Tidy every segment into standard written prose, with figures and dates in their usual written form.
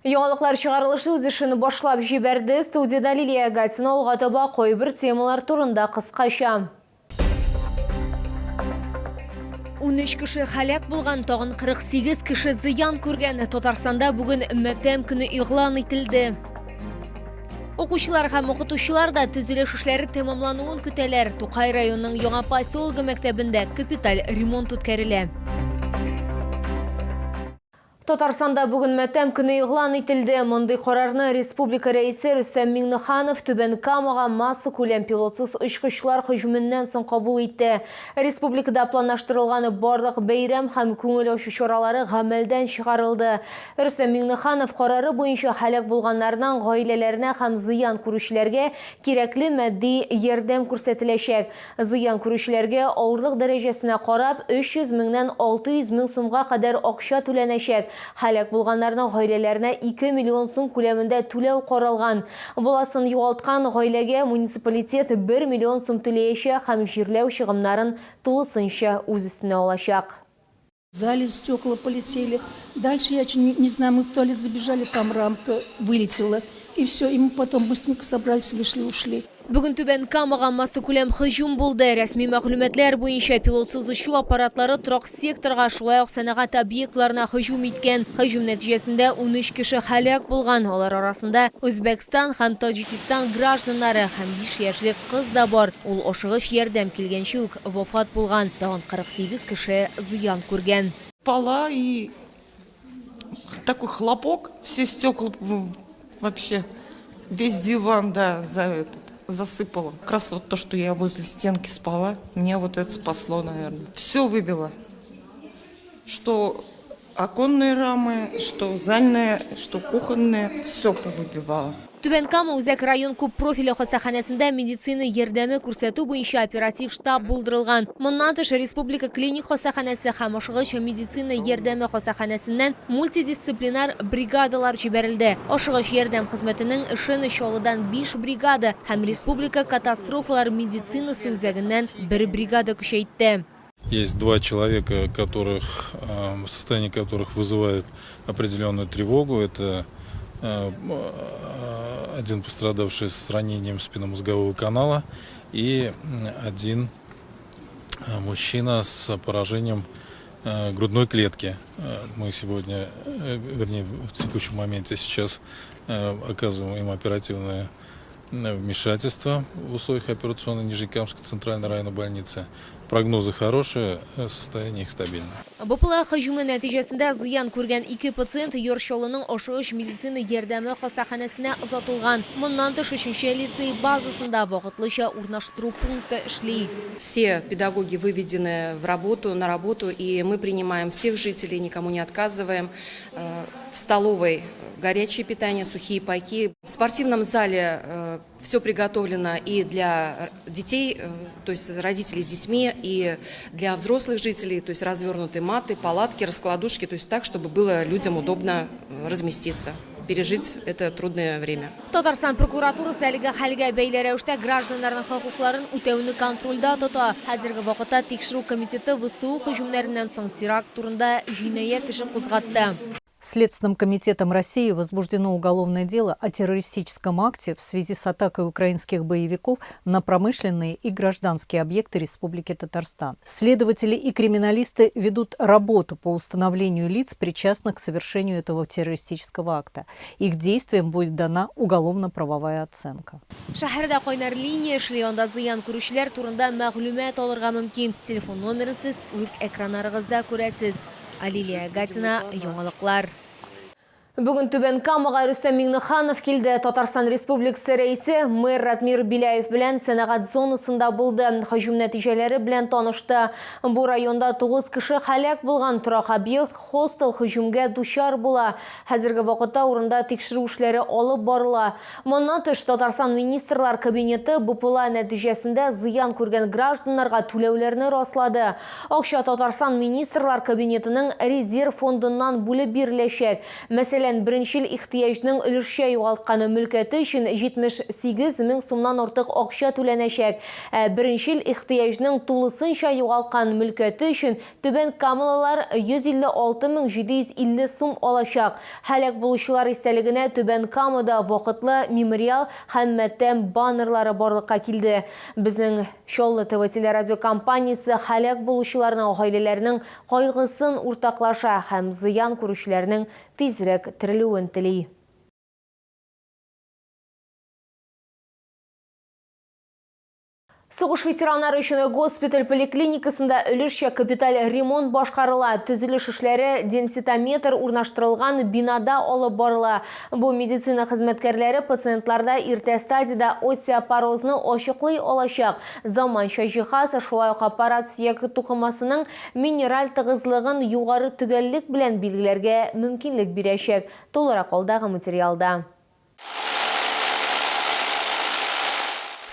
Яңалыклар чыгарылышы үз ишин башлап җибәрде. Студияда Лилия Гатина алга таба кайбер темалар турында кыскача. 13 кеше халак булган, тагын 48 кеше зыян күргән. Татарстанда бүген матәм көне игълан ителде. Укучылар һәм укытучылар да төзелеш эшләре тәмамлануын көтәләр. Тукай районының Яңа поселогы мәктәбендә капиталь ремонт үткәрелә. Татарстанда бүген матәм көне игълан ителде. Мондый карарны республика рәисе Рөстәм Миңнеханов Түбән Камага масса күләм пилотсыз очкычлар һөҗүменнән соң кабул итте. Республикада планлаштырылган барлык бәйрәм һәм күңел ачу чаралары гамәлдән чыгарылды. Рөстәм Миңнеханов карары буенча халак булганнарның гаиләләренә һәм зыян күрүчеләргә кирәкле матди ярдәм күрсәтеләчәк. Зыян күрүчеләргә авырлык дәрәҗәсенә карап 300 меңнән 600 мең сумга кадәр акча түләнәчәк. Халак булганнарның гаиләләренә 2 миллион сум күләмендә түләү каралган. Буласын югалткан гаиләгә муниципалитет 1 миллион сум түләячәк һәм җирләү чыгымнарын тулысынча үз өстенә алачак. В зале стекла полетели. Дальше я не знаю, мы в туалет забежали, там рамка вылетела. И все, и мы потом быстренько собрались, вышли, ушли. Бүген Түбән Камага масса күләм һөҗүм булды. Рәсми мәгълүматлар буенча пилотсыз очу аппаратлары торак секторга, шулай ук сәнәгать объектларына һөҗүм иткән. Һөҗүм нәтиҗәсендә 13 кеше халак булган. Алар арасында Үзбәкстан һәм Таҗикистан гражданнары һәм 5 яшьлек кыз да бар. Ул ашыгыч ярдәм килгәнче үк вафат булган. Тагын 48 кеше зыян күргән. Пола и такой хлопок, все стекла вообще, весь диван, да, засыпало. Как раз вот то, что я возле стенки спала, меня вот это спасло, наверное. Все выбило. Что оконные рамы, что зальные, что кухонные, все повыбивало. Түбән Кама үзәк район күп профиле хастаханәсендә медицина ярдәме күрсәтү буенча оператив штаб булдырылган. Моннан тыш республика клиник хастаханәсе һәм ашыгыч медицина ярдәме хастаханәсеннән мультидисциплинар бригадалар җибәрелде. Ашыгыч ярдәм хезмәтенең эшен Чаллыдан 5 бригада һәм республика катастрофалар медицинасы үзәгеннән 1 бригада көчәйтте. Есть 2 человека, состояние которых вызывает определенную тревогу. Это один пострадавший с ранением спинномозгового канала и один мужчина с поражением грудной клетки. Мы сегодня, вернее, в текущем моменте сейчас оказываем им оперативное вмешательство в условиях операционной Нижнекамской центральной районной больницы. Прогнозы хорошие, состояние их стабильно. БПЛА һөҗүме нәтиҗәсендә зыян күргән 2 пациент Йорчаллының ашыгыч медицина ярдәме хастаханәсенә озатылган. Моннан тыш 3-нче лицей базасында вакытлыча урнаштыру пункты эшли. Все педагоги выведены на работу, и мы принимаем всех жителей, никому не отказываем. В столовой горячее питание, сухие пайки. В спортивном зале все приготовлено и для детей, то есть родителей с детьми, и для взрослых жителей, то есть развернутые маты, палатки, раскладушки, то есть так, чтобы было людям удобно разместиться, пережить это трудное время. Татарстан прокуратурасы әлегә хәлгә бәйле рәвештә гражданнарның хокукларын үтәүне контрольдә тота. Хәзерге вакытта тикшерү комитеты ВСУ һөҗүмнәреннән соң теракт турында җинаять эше кузгатты. Следственным комитетом России возбуждено уголовное дело о террористическом акте в связи с атакой украинских боевиков на промышленные и гражданские объекты Республики Татарстан. Следователи и криминалисты ведут работу по установлению лиц, причастных к совершению этого террористического акта. Их действиям будет дана уголовно-правовая оценка. Шәһәрдә кайнар линия эшли, анда зыян күрүчеләр турында мәгълүмат алырга мөмкин. Телефон номерын сез үз экраннарыгызда күрәсез. Лилия Гатина, яңалыклар. Бүген Түбән Камага Рөстәм Миңнеханов килде. Татарстан Республикасы рәисе мэр Ратмир Биляев белән сәнәгать зонасында булды. Һөҗүм нәтиҗәләре белән танышты. Бу районда 9 кеше халак булган, торак объект хостел һөҗүмгә дучар була. Хәзерге вакытта урында тикшерү эшләре алып барыла. Моннан тыш Татарстан министрлар кабинеты БПЛА нәтиҗәсендә зыян күргән гражданнарга түләүләрне раслады. Акча Татарстан министрлар кабинетының резерв фондыннан бүлеп биреләчәк. Мәсәлән, Мәсәлән, беренчел ихтыяҗның өлешчә югалтқаны мөлкәте өчен 78 мең сумнан артык акча түләнәчәк. Беренчел ихтыяҗның тулысынча югалтқан мөлкәте өчен Түбән Камалылар 156 мең 750 сум алачак. Һәлак булучылар истәлегенә Түбән Камада вакытлы мемориал һәм матәм баннерлары барлыкка килде. Безнең Чоллы ТВ телерадиокомпаниясе һәлак булучыларның гаиләләренең кайгысын уртаклаша һәм зыян күрүчеләрнең тизрәк терелүен тели. Сугыш ветераннары өчен госпиталь поликлиникасында өлешчә капиталь ремонт башкарыла. Төзелеш эшләре денситометр урнаштырылган бинада алып барыла. Бу медицина хезмәткәрләре пациентларда иртә стадияда остеопорозны ачыклый алачак. Заманча җиһаз, шулай ук аппарат сөяк тукымасының минераль тыгызлыгын югары төгәллек белән билгеләргә мөмкинлек бирәчәк. Толырак алдагы материалда.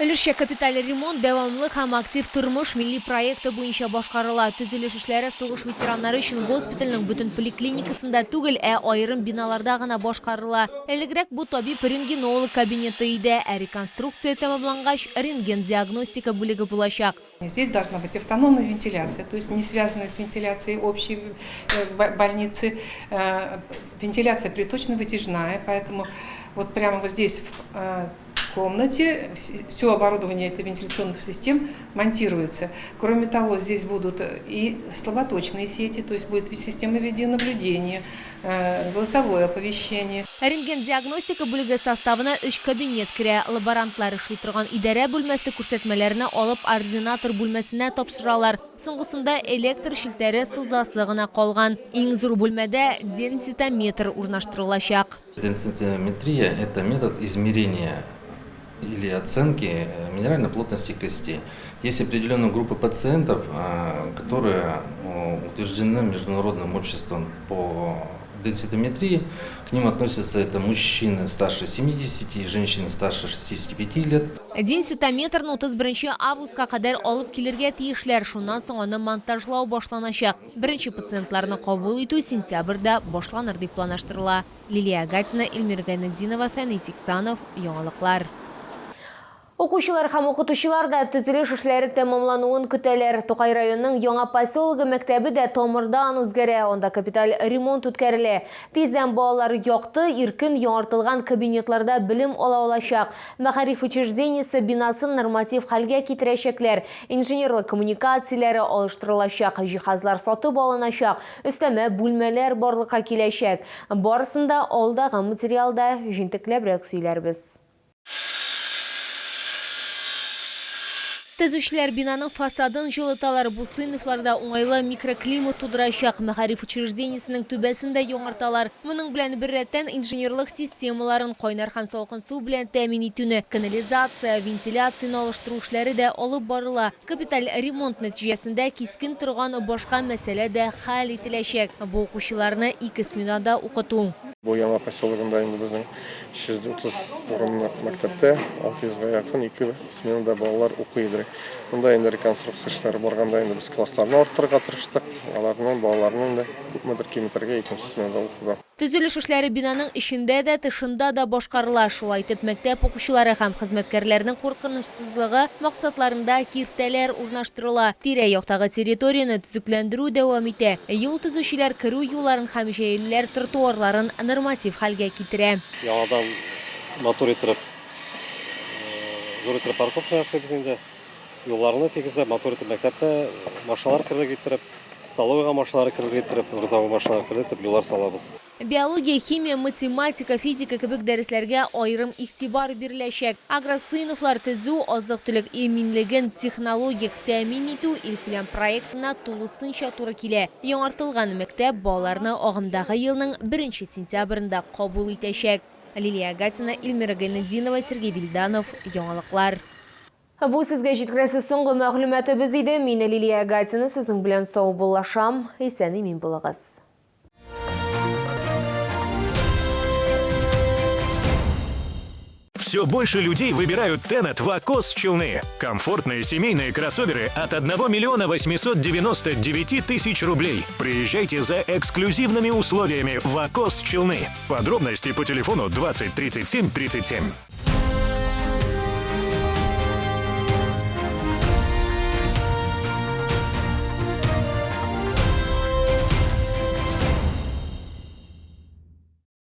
Өлешчә капиталь ремонт дәвамлы һәм актив тормыш милли проекты буенча башкарыла. Төзелеш эшләре сугыш ветераннары өчен госпитальнең бөтен поликлиникасында түгел, аерым биналарда гына башкарыла. Элегрәк бу табиб рентгенолог кабинеты иде, реконструкция тәмамлангач рентген-диагностика бүлеге булачак. Здесь должна быть автономная вентиляция, то есть не связанная с вентиляцией общей больницы. Вентиляция приточно-вытяжная, поэтому вот прямо вот здесь в комнате все оборудование этой вентиляционных систем монтируется. Кроме того, здесь будут и слаботочные сети, то есть будет система видеонаблюдения, голосовое оповещение. Рентген-диагностика бүлеге составына 3 кабинет керә. Лаборантлар эшли торган идарә бүлмәсе күрсәтмәләрне алып ординатор бүлмәсенә тапшыралар. Соңгысында электр шилтәре сузасы гына калган. Иң зур бүлмәдә денситометр урнаштырылачак. Денситометрия – это метод измерения или оценки минеральной плотности кости. Есть определенная группа пациентов, которые утверждены Международным обществом по денситометрии. К ним относятся это мужчины старше 70 и женщины старше 65 лет. Денситометр 31 августка кадәр алып килергә тиешләр. Шуннан соң аны монтажлау башланачак. Беренче пациентларны кабул итү сентябрьдә башланыр дип планлаштырыла. Лилия Гатина, Эльмира Гайнетдинова, Фәнис Иксанов, Яңалыклар. Укучылар һәм укытучылар да төзелеш эшләре тәмамлануын көтәләр. Тукай районының Яңа поселогы мәктәбе дә тамырдан үзгәрә, онда капиталь ремонт үткәрелә. Тиздән балалар якты, иркен яңартылган кабинетларда белем ала алачак. Мәгариф учреждениесе бинасын норматив хәлгә китерәчәкләр. Инженерлык коммуникацияләре алыштырылачак, җиһазлар сатып алыначак, өстәмә бүлмәләр барлыкка киләчәк. Барысында алдагы материалда җентекләбрәк сөйләрбез. Төзүчеләр бинаның фасадын җылыталар. Бу сыйныфларда уңайлы микроклимат тудырачак. Мәгариф учреждениесенең түбәсен дә яңарталар. Моның белән бер рәттән инженерлык системаларын кайнар һәм салкын су белән тәэмин итүне, канализация, вентиляцияны алыштыру эшләре дә алып барыла. Капиталь ремонт нәтиҗәсендә кискен торган башка мәсьәлә дә хәл ителәчәк. Бу укучыларны 2 сменада укыту. Бу Яңа поселогында инде безнең 330 урынлы мәктәптә 600-га якын 2 сменада балалар укыйдыр. Монда инде реконструкция эшләре барганда инде без классларны арттырырга тырыштык. Аларның балаларның да күпмедер киметргә 2нче сменада укыды. Төзелеш эшләре бинаның эчендә дә, тышында да башкарыла. Шулай итеп, мәктәп укучылары һәм хезмәткәрләрнең куркынычсызлыгы максатларында киртәләр урнаштырыла. Тирә-яктагы территорияны төзекләндерү дәвам итә. Юл төзүчеләр керү юлларын һәм җәелләр тротуарларын норматив хәлгә китерә. Яңадан мотор итеп, зур итеп парковка ясый без инде. Юлларны тигезләп, мотор итеп мәктәптә машиналар кирәк итеп, столовыйга машиналар кирәк итеп, грузовой машиналар кирәк итеп юллар салабыз. Биология, химия, математика, физика кебек дәресләргә аерым игътибар биреләчәк. Агросыйныфлар төзү, азык-төлек иминлеген технологик тәэмин итү Илфиләм проектына тулысынча туры килә. Яңартылган мәктәп балаларны агымдагы елның 1 сентябрендә кабул итәчәк. Лилия Гатина, Эльмира Гайнетдинова, Сергей Вильданов, Яңалыклар. Бу сезгә җиткерәсе соңгы мәгълүматыбыз иде. Мин Лилия Гатина, сезнең белән сау булашам. Исән имин булыгыз. Все больше людей выбирают Тенет Вакос Челны. Комфортные семейные кроссоверы от 1 899 000 рублей. Приезжайте за эксклюзивными условиями Вакос Челны. Подробности по телефону 20 37 37.